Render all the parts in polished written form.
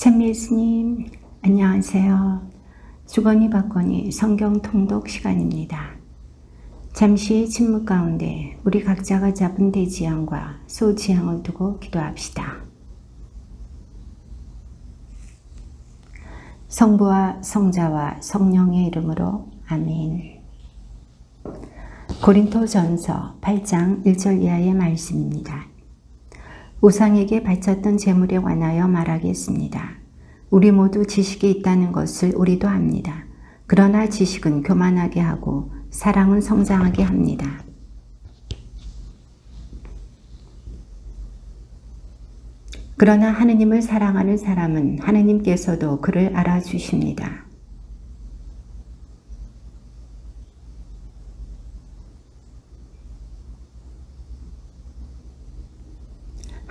찬미 예수님, 안녕하세요. 주거니 받거니 성경 통독 시간입니다. 잠시 침묵 가운데 우리 각자가 잡은 대지향과 소지향을 두고 기도합시다. 성부와 성자와 성령의 이름으로 아멘. 고린토전서 8장 1절 이하의 말씀입니다. 우상에게 바쳤던 제물에 관하여 말하겠습니다. 우리 모두 지식이 있다는 것을 우리도 압니다. 그러나 지식은 교만하게 하고 사랑은 성장하게 합니다. 그러나 하느님을 사랑하는 사람은 하느님께서도 그를 알아주십니다.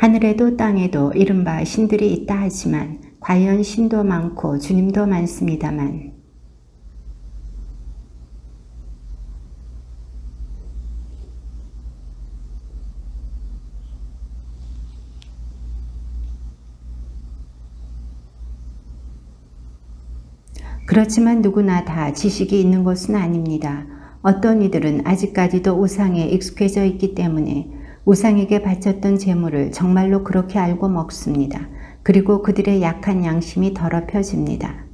하늘에도 땅에도 이른바 신들이 있다 하지만 과연 신도 많고 주님도 많습니다만 그렇지만 누구나 다 지식이 있는 것은 아닙니다. 어떤 이들은 아직까지도 우상에 익숙해져 있기 때문에 우상에게 바쳤던 제물을 정말로 그렇게 알고 먹습니다. 그리고 그들의 약한 양심이 더럽혀집니다.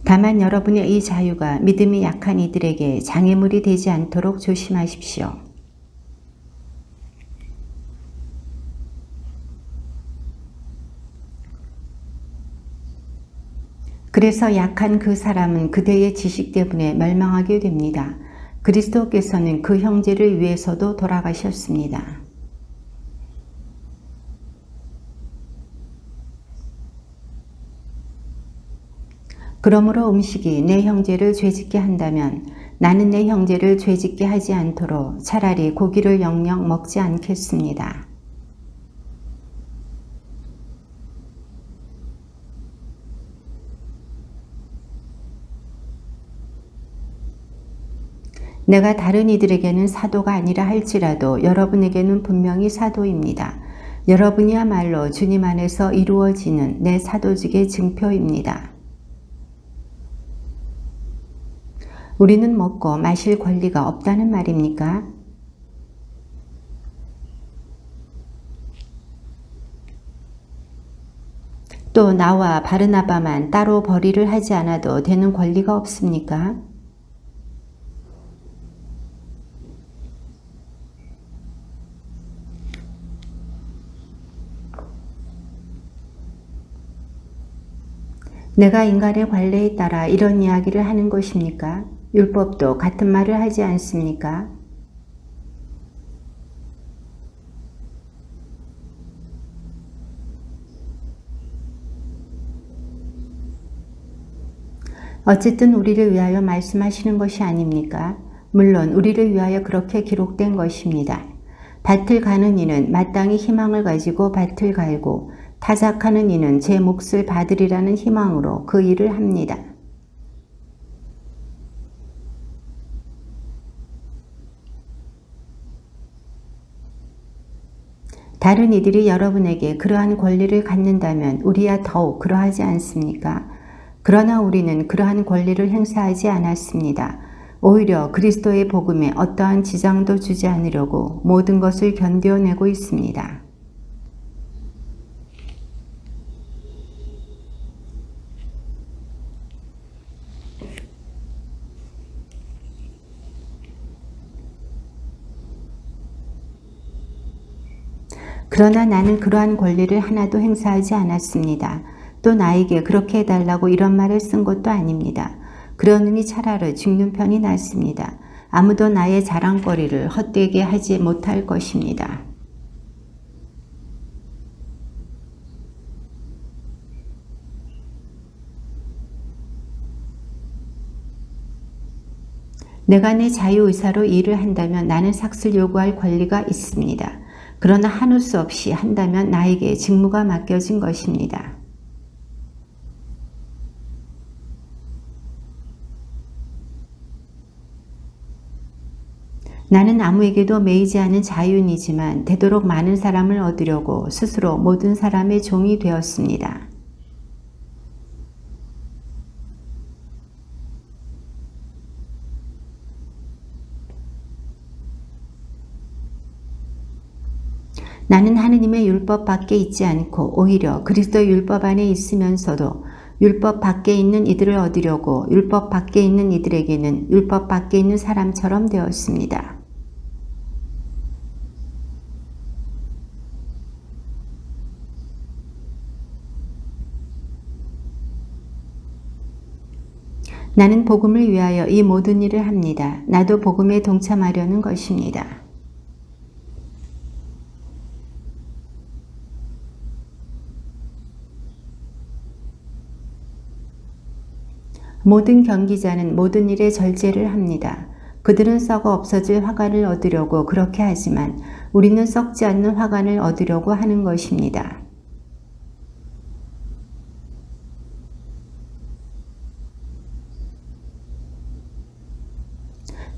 다만 여러분의 이 자유가 믿음이 약한 이들에게 장애물이 되지 않도록 조심하십시오. 그래서 약한 그 사람은 그대의 지식 때문에 멸망하게 됩니다. 그리스도께서는 그 형제를 위해서도 돌아가셨습니다. 그러므로 음식이 내 형제를 죄짓게 한다면 나는 내 형제를 죄짓게 하지 않도록 차라리 고기를 영영 먹지 않겠습니다. 내가 다른 이들에게는 사도가 아니라 할지라도 여러분에게는 분명히 사도입니다. 여러분이야말로 주님 안에서 이루어지는 내 사도직의 증표입니다. 우리는 먹고 마실 권리가 없다는 말입니까? 또 나와 바르나바만 따로 벌이를 하지 않아도 되는 권리가 없습니까? 내가 인간의 관례에 따라 이런 이야기를 하는 것입니까? 율법도 같은 말을 하지 않습니까? 어쨌든 우리를 위하여 말씀하시는 것이 아닙니까? 물론 우리를 위하여 그렇게 기록된 것입니다. 밭을 가는 이는 마땅히 희망을 가지고 밭을 갈고 타작하는 이는 제 몫을 받으리라는 희망으로 그 일을 합니다. 다른 이들이 여러분에게 그러한 권리를 갖는다면 우리야 더욱 그러하지 않습니까? 그러나 우리는 그러한 권리를 행사하지 않았습니다. 오히려 그리스도의 복음에 어떠한 지장도 주지 않으려고 모든 것을 견뎌내고 있습니다. 그러나 나는 그러한 권리를 하나도 행사하지 않았습니다. 또 나에게 그렇게 해달라고 이런 말을 쓴 것도 아닙니다. 그러느니 차라리 죽는 편이 낫습니다. 아무도 나의 자랑거리를 헛되게 하지 못할 것입니다. 내가 내 자유의사로 일을 한다면 나는 삭슬 요구할 권리가 있습니다. 그러나 한우 수 없이 한다면 나에게 직무가 맡겨진 것입니다. 나는 아무에게도 매이지 않은 자유인이지만 되도록 많은 사람을 얻으려고 스스로 모든 사람의 종이 되었습니다. 나는 하느님의 율법 밖에 있지 않고 오히려 그리스도의 율법 안에 있으면서도 율법 밖에 있는 이들을 얻으려고 율법 밖에 있는 이들에게는 율법 밖에 있는 사람처럼 되었습니다. 나는 복음을 위하여 이 모든 일을 합니다. 나도 복음에 동참하려는 것입니다. 모든 경기자는 모든 일에 절제를 합니다. 그들은 썩어 없어질 화관을 얻으려고 그렇게 하지만 우리는 썩지 않는 화관을 얻으려고 하는 것입니다.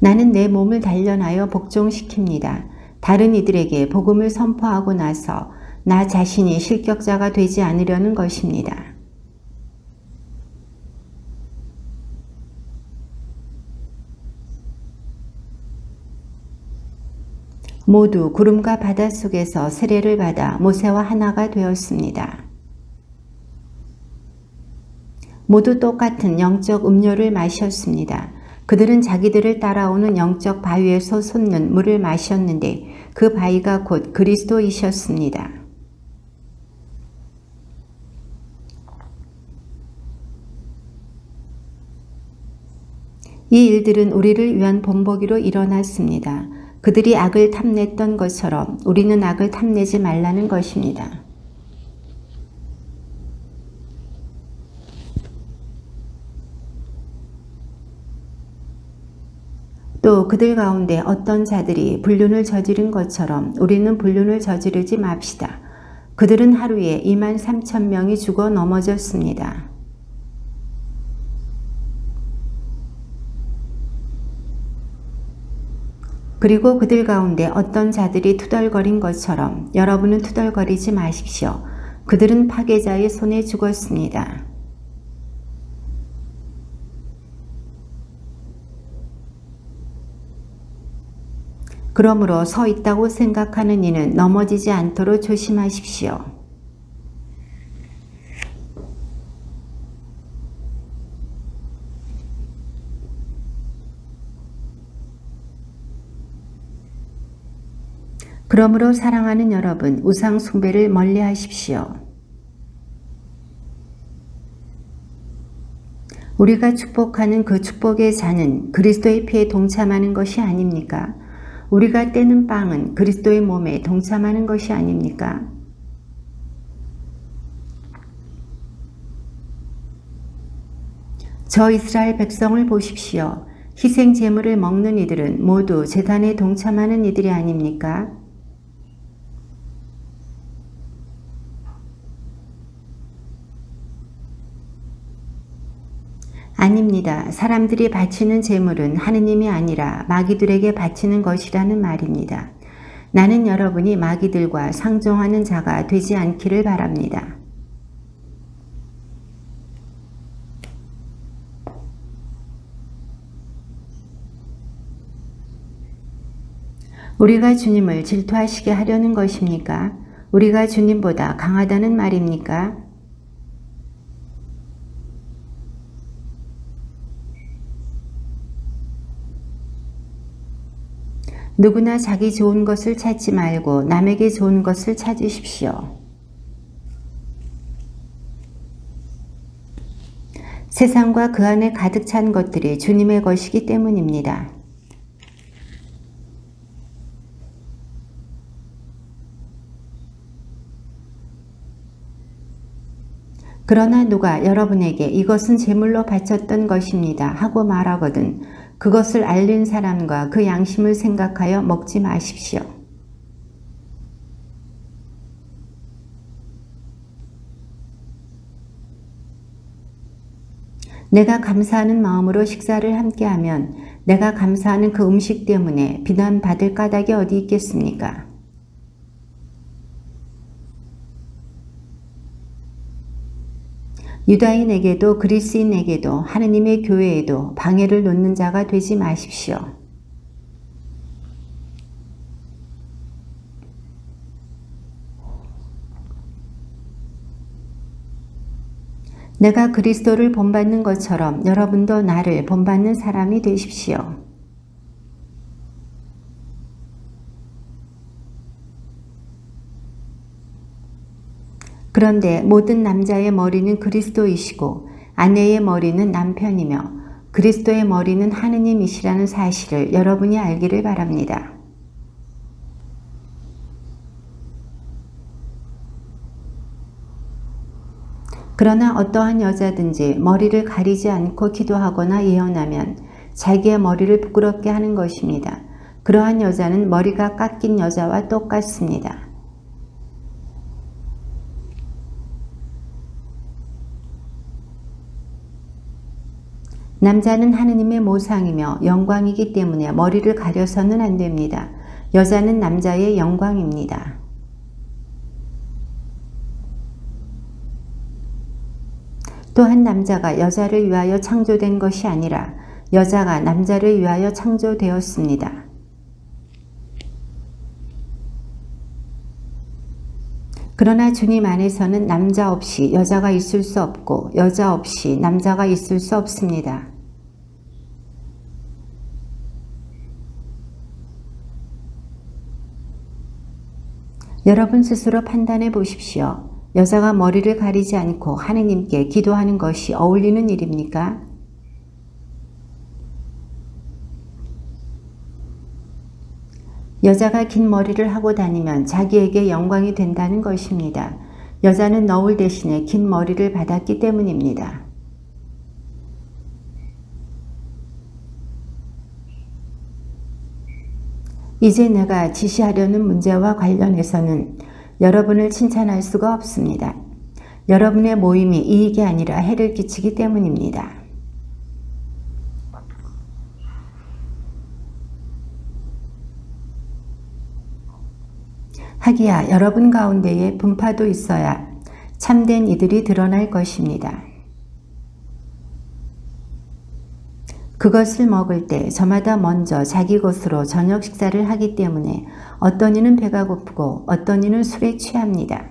나는 내 몸을 단련하여 복종시킵니다. 다른 이들에게 복음을 선포하고 나서 나 자신이 실격자가 되지 않으려는 것입니다. 모두 구름과 바다 속에서 세례를 받아 모세와 하나가 되었습니다. 모두 똑같은 영적 음료를 마셨습니다. 그들은 자기들을 따라오는 영적 바위에서 솟는 물을 마셨는데 그 바위가 곧 그리스도이셨습니다. 이 일들은 우리를 위한 본보기로 일어났습니다. 그들이 악을 탐냈던 것처럼 우리는 악을 탐내지 말라는 것입니다. 또 그들 가운데 어떤 자들이 불륜을 저지른 것처럼 우리는 불륜을 저지르지 맙시다. 그들은 하루에 23,000명이 죽어 넘어졌습니다. 그리고 그들 가운데 어떤 자들이 투덜거린 것처럼 여러분은 투덜거리지 마십시오. 그들은 파괴자의 손에 죽었습니다. 그러므로 서 있다고 생각하는 이는 넘어지지 않도록 조심하십시오. 그러므로 사랑하는 여러분, 우상 숭배를 멀리 하십시오. 우리가 축복하는 그 축복의 잔은 그리스도의 피에 동참하는 것이 아닙니까? 우리가 떼는 빵은 그리스도의 몸에 동참하는 것이 아닙니까? 저 이스라엘 백성을 보십시오. 희생 제물을 먹는 이들은 모두 제단에 동참하는 이들이 아닙니까? 아닙니다. 사람들이 바치는 제물은 하느님이 아니라 마귀들에게 바치는 것이라는 말입니다. 나는 여러분이 마귀들과 상종하는 자가 되지 않기를 바랍니다. 우리가 주님을 질투하시게 하려는 것입니까? 우리가 주님보다 강하다는 말입니까? 누구나 자기 좋은 것을 찾지 말고 남에게 좋은 것을 찾으십시오. 세상과 그 안에 가득 찬 것들이 주님의 것이기 때문입니다. 그러나 누가 여러분에게 이것은 제물로 바쳤던 것입니다 하고 말하거든 그것을 알린 사람과 그 양심을 생각하여 먹지 마십시오. 내가 감사하는 마음으로 식사를 함께하면 내가 감사하는 그 음식 때문에 비난받을 까닭이 어디 있겠습니까? 유다인에게도 그리스인에게도 하느님의 교회에도 방해를 놓는 자가 되지 마십시오. 내가 그리스도를 본받는 것처럼 여러분도 나를 본받는 사람이 되십시오. 그런데 모든 남자의 머리는 그리스도이시고 아내의 머리는 남편이며 그리스도의 머리는 하느님이시라는 사실을 여러분이 알기를 바랍니다. 그러나 어떠한 여자든지 머리를 가리지 않고 기도하거나 예언하면 자기의 머리를 부끄럽게 하는 것입니다. 그러한 여자는 머리가 깎인 여자와 똑같습니다. 남자는 하느님의 모상이며 영광이기 때문에 머리를 가려서는 안 됩니다. 여자는 남자의 영광입니다. 또한 남자가 여자를 위하여 창조된 것이 아니라 여자가 남자를 위하여 창조되었습니다. 그러나 주님 안에서는 남자 없이 여자가 있을 수 없고 여자 없이 남자가 있을 수 없습니다. 여러분 스스로 판단해 보십시오. 여자가 머리를 가리지 않고 하느님께 기도하는 것이 어울리는 일입니까? 여자가 긴 머리를 하고 다니면 자기에게 영광이 된다는 것입니다. 여자는 너울 대신에 긴 머리를 받았기 때문입니다. 이제 내가 지시하려는 문제와 관련해서는 여러분을 칭찬할 수가 없습니다. 여러분의 모임이 이익이 아니라 해를 끼치기 때문입니다. 하기야 여러분 가운데에 분파도 있어야 참된 이들이 드러날 것입니다. 그것을 먹을 때 저마다 먼저 자기 것으로 저녁 식사를 하기 때문에 어떤 이는 배가 고프고 어떤 이는 술에 취합니다.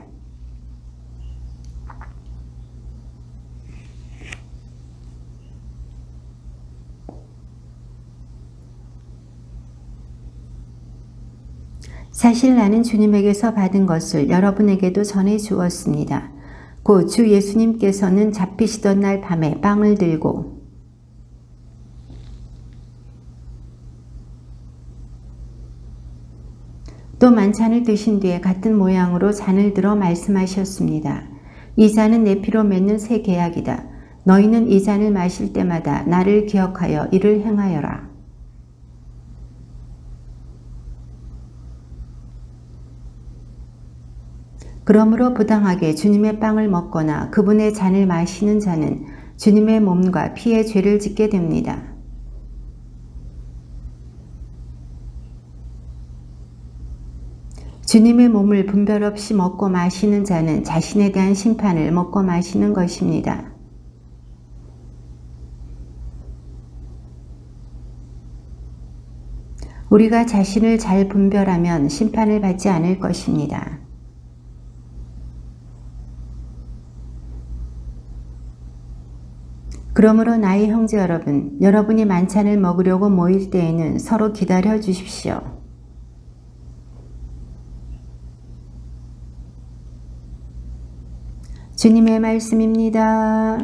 사실 나는 주님에게서 받은 것을 여러분에게도 전해 주었습니다. 곧 주 예수님께서는 잡히시던 날 밤에 빵을 들고 또 만찬을 드신 뒤에 같은 모양으로 잔을 들어 말씀하셨습니다. 이 잔은 내 피로 맺는 새 계약이다. 너희는 이 잔을 마실 때마다 나를 기억하여 이를 행하여라. 그러므로 부당하게 주님의 빵을 먹거나 그분의 잔을 마시는 자는 주님의 몸과 피의 죄를 짓게 됩니다. 주님의 몸을 분별 없이 먹고 마시는 자는 자신에 대한 심판을 먹고 마시는 것입니다. 우리가 자신을 잘 분별하면 심판을 받지 않을 것입니다. 그러므로 나의 형제 여러분, 여러분이 만찬을 먹으려고 모일 때에는 서로 기다려 주십시오. 주님의 말씀입니다.